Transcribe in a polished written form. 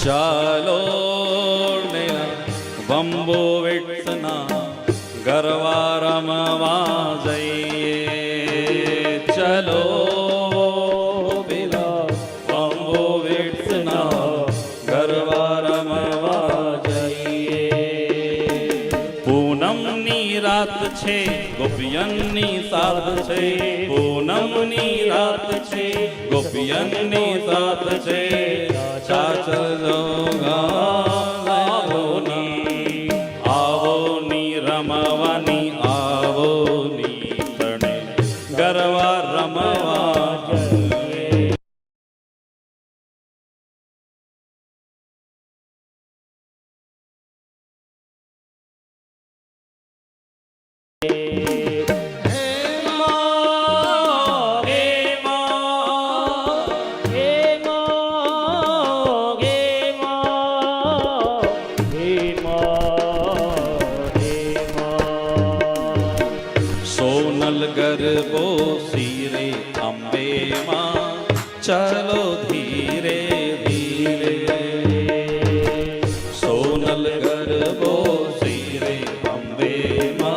ચાલો ને બંબુ વિઠ્ઠના ગરબા રમવા જઈએ. ચલો પેલા બંબુ વિઠ્ઠના ગરબા રમવા જઈએ. પૂનમની રાત છે ગોપિયનની સાથ છે. પૂનમની રાત છે ગોપિયનની સાથ છે. ચાચલો ગાવોની આવોની રમવાની આવોની તણે ગરબા રમવા જઈએ. સોનલ ગરબો શિરે અંબે માં ચલો ધીરે ધીરે. સોનલ ગરબો શિરે અંબે માં